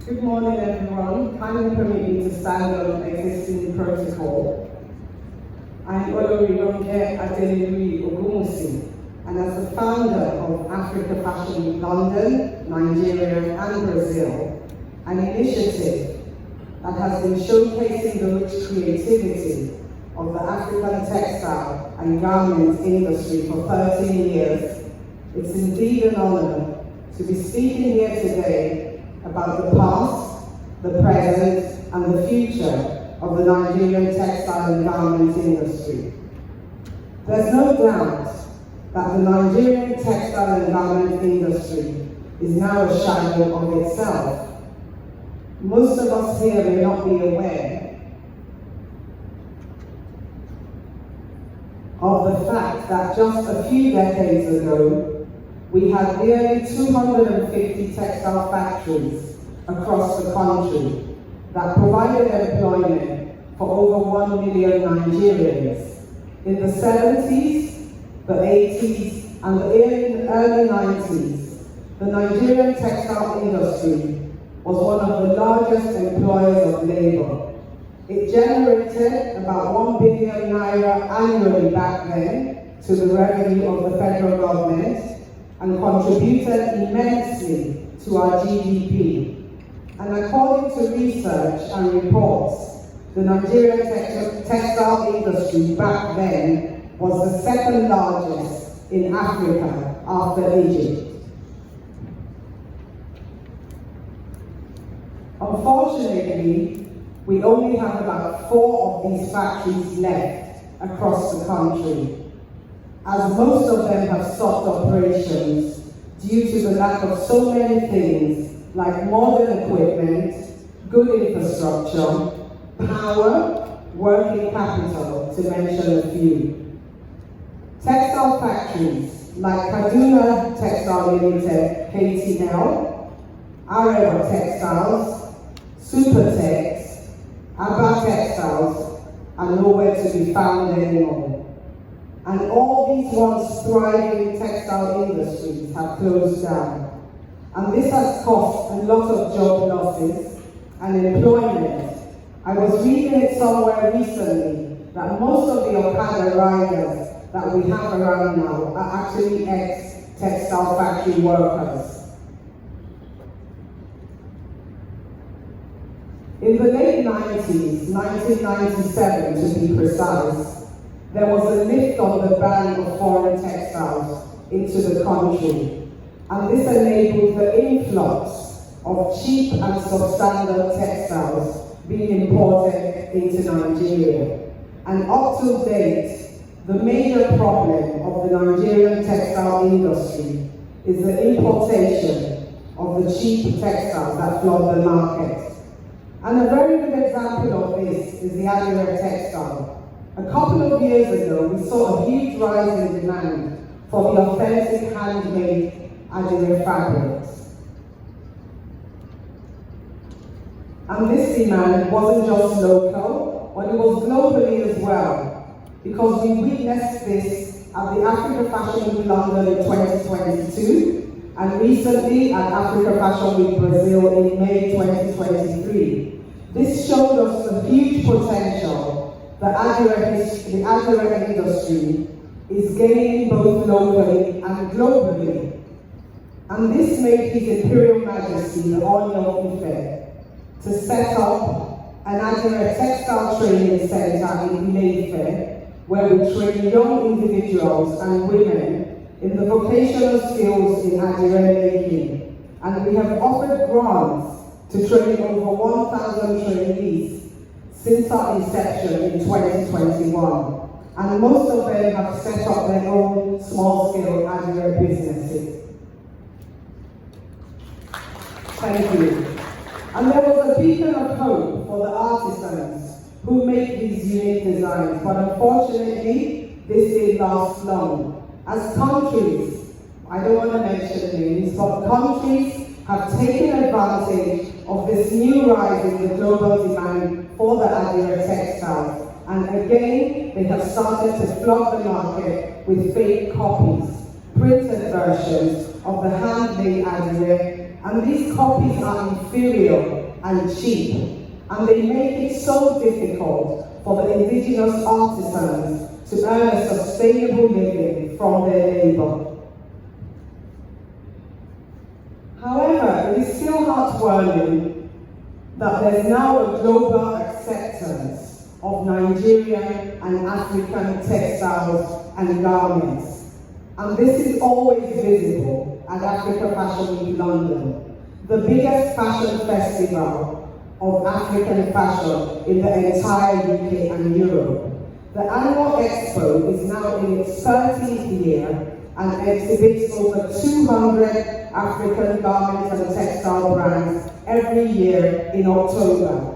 Good morning, everyone. Kindly permit me to stand on existing protocol. I'm Olori Aderonke, and as the founder of Africa Fashion Week London, Nigeria, and Brazil, an initiative that has been showcasing the rich creativity of the African textile and garment industry for 13 years, it's indeed an honor to be speaking here today about the past, the present, and the future of the Nigerian textile and garment industry. There's no doubt that the Nigerian textile and garment industry is now a shadow of itself. Most of us here may not be aware of the fact that just a few decades ago, we had nearly 250 textile factories across the country that provided employment for over 1 million Nigerians. In the 70s, the 80s, and the early 90s, the Nigerian textile industry was one of the largest employers of labor. It generated about 1 billion naira annually back then to the revenue of the federal government, and contributed immensely to our GDP. And according to research and reports, the Nigerian textile industry back then was the second largest in Africa after Egypt. Unfortunately, we only have about 4 of these factories left across the country, as most of them have stopped operations due to the lack of so many things like modern equipment, good infrastructure, power, working capital, to mention a few. Textile factories like Kaduna Textile Limited, KTL, Arewa Textiles, Supertex, Abba Textiles are nowhere to be found anymore. And all these once thriving textile industries have closed down. And this has caused a lot of job losses and employment. I was reading it somewhere recently that most of the Okada riders that we have around now are actually ex-textile factory workers. In the late 90s, 1997 to be precise, there was a lift on the ban of foreign textiles into the country, and this enabled the influx of cheap and substandard textiles being imported into Nigeria. And up to date, the major problem of the Nigerian textile industry is the importation of the cheap textiles that flood the market. And a very good example of this is the Aderonke textile. A couple of years ago, we saw a huge rise in demand for the authentic handmade Aderonke fabrics. And this demand wasn't just local, but it was globally as well, because we witnessed this at the Africa Fashion Week London in 2022, and recently at Africa Fashion Week Brazil in May 2023. This showed us the huge potential the Aderonke industry is gaining both locally and globally. And this made His Imperial Majesty, the Ooni of Ife, to set up an Aderonke textile training center in Ife, where we train young individuals and women in the vocational skills in Aderonke making. And we have offered grants to train over 1,000 trainees since our inception in 2021, and most of them have set up their own small-scale Aderonke businesses. Thank you. And there was a beacon of hope for the artisans who make these unique designs, but unfortunately, this didn't last long. As countries, I don't want to mention names, but countries have taken advantage of this new rise in the global demand for the Aderonke textiles. And again, they have started to flood the market with fake copies, printed versions of the handmade Aderonke and these copies are inferior and cheap, and they make it so difficult for the indigenous artisans to earn a sustainable living from their labor. However, it is still heartwarming that there's now a global acceptance of Nigerian and African textiles and garments. And this is always visible at Africa Fashion Week London, the biggest fashion festival of African fashion in the entire UK and Europe. The annual expo is now in its 13th year and exhibits over 200 African garments and textile brands every year in October.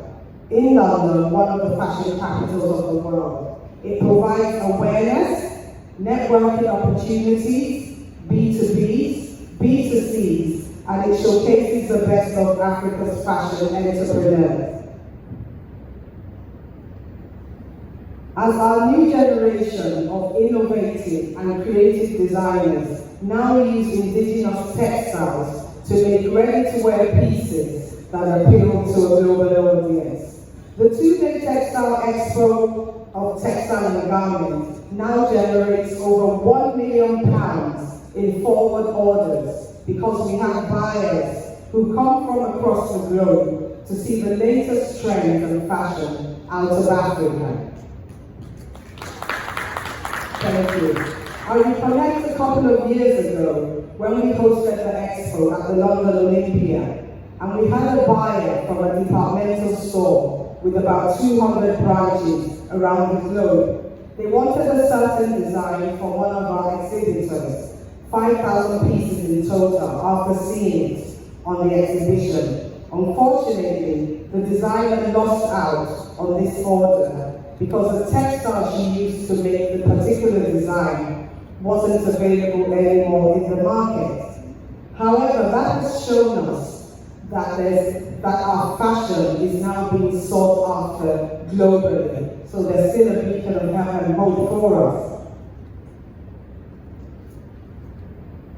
In London, one of the fashion capitals of the world. It provides awareness, networking opportunities, B2Bs, B2Cs, and it showcases the best of Africa's fashion entrepreneurs. As our new generation of innovative and creative designers now use indigenous textiles to make ready-to-wear pieces that appeal to a global audience. The two-day textile expo of textile and garments now generates over £1 million in forward orders because we have buyers who come from across the globe to see the latest trends and fashion out of Africa. Thank you. I recollect a couple of years ago when we hosted the expo at the London Olympia, and we had a buyer from a departmental store with about 200 branches around the globe. They wanted a certain design for one of our exhibitors, 5,000 pieces in total after seeing it on the exhibition. Unfortunately, the designer lost out on this order because the textile she used to make the particular design wasn't available anymore in the market. However, that has shown us that our fashion is now being sought after globally. So there's still a beacon of help and hope for us.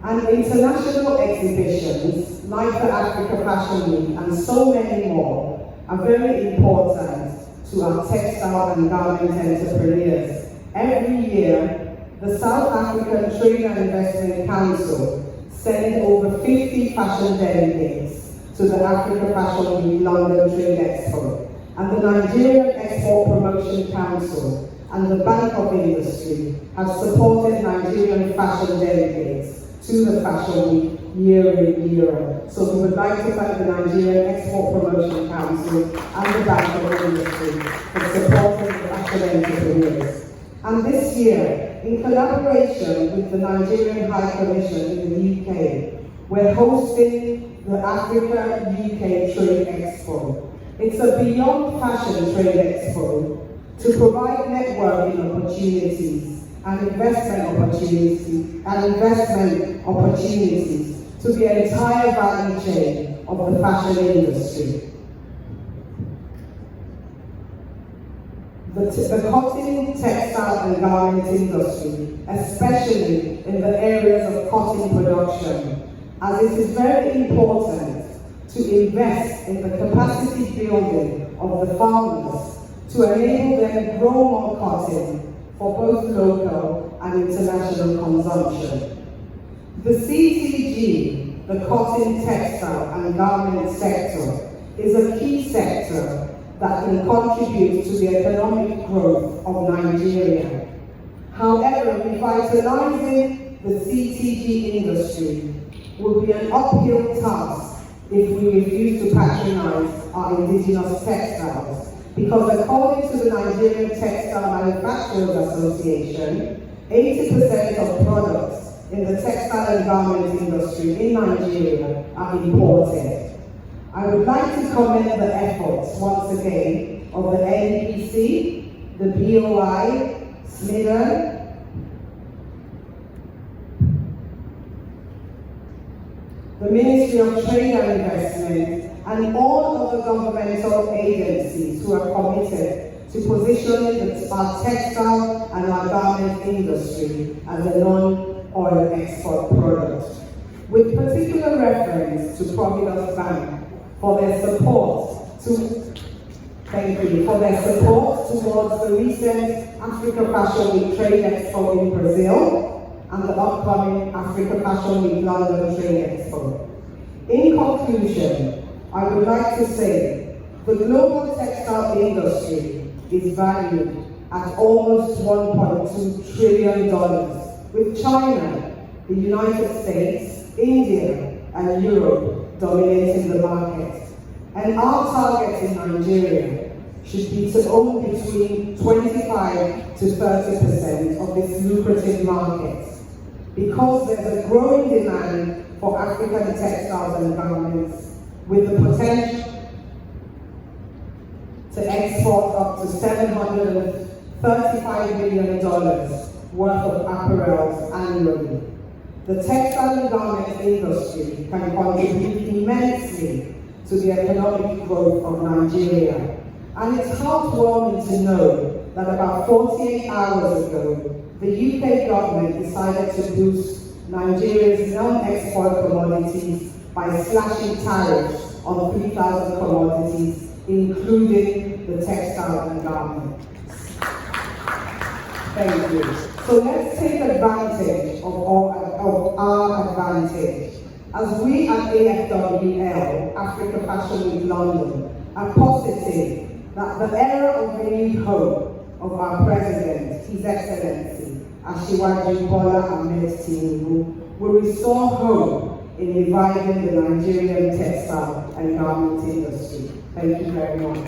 And international exhibitions like the Africa Fashion Week and so many more are very important to our textile and garment entrepreneurs. Every year, the South African Trade and Investment Council sends over 50 fashion delegates to the Africa Fashion Week London Trade Expo, and the Nigerian Export Promotion Council and the Bank of Industry have supported Nigerian fashion delegates to the Fashion Week year in, year out. So we would like to thank the Nigerian Export Promotion Council and the Bank of Industry for supporting the fashion entrepreneurs. And this year, in collaboration with the Nigerian High Commission in the UK, we're hosting the Africa-UK Trade Expo. It's a beyond fashion trade expo to provide networking opportunities and investment opportunities to the entire value chain of the fashion industry. The cotton, textile and garment industry, especially in the areas of cotton production, as it is very important to invest in the capacity building of the farmers to enable them to grow more cotton for both local and international consumption. The CTG, the cotton, textile and garment sector, is a key sector that can contribute to the economic growth of Nigeria. However, revitalizing the CTG industry will be an uphill task if we refuse to patronize our indigenous textiles, because according to the Nigerian Textile Manufacturers Association, 80% of products in the textile and garment industry in Nigeria are imported. I would like to commend the efforts once again of the NEPC, the BOI, SMIDA, the Ministry of Trade and Investment, and all other governmental agencies who are committed to positioning our textile and our garment industry as a non-oil export product. with particular reference to Providus Bank for their support towards the recent Africa Fashion Week Trade Expo in Brazil and the upcoming Africa Fashion Week London Trade Expo. In conclusion, I would like to say the global textile industry is valued at almost $1.2 trillion, with China, the United States, India, and Europe dominating the market. And our target in Nigeria should be to own between 25 to 30% of this lucrative market, because there's a growing demand for African textiles and garments with the potential to export up to $735 million worth of apparels annually. The textile and garment industry can contribute immensely to the economic growth of Nigeria. And it's heartwarming to know that about 48 hours ago, the UK government decided to boost Nigeria's non-export commodities by slashing tariffs on 3,000 commodities, including the textile and garment. Thank you. So let's take advantage of our advantage. As we at AFWL, Africa Fashion Week London, are positive that the era of renewed hope of our President, His Excellency, Asiwaju Bola Ahmed Tinubu, will restore hope in reviving the Nigerian textile and garment industry. Thank you very much.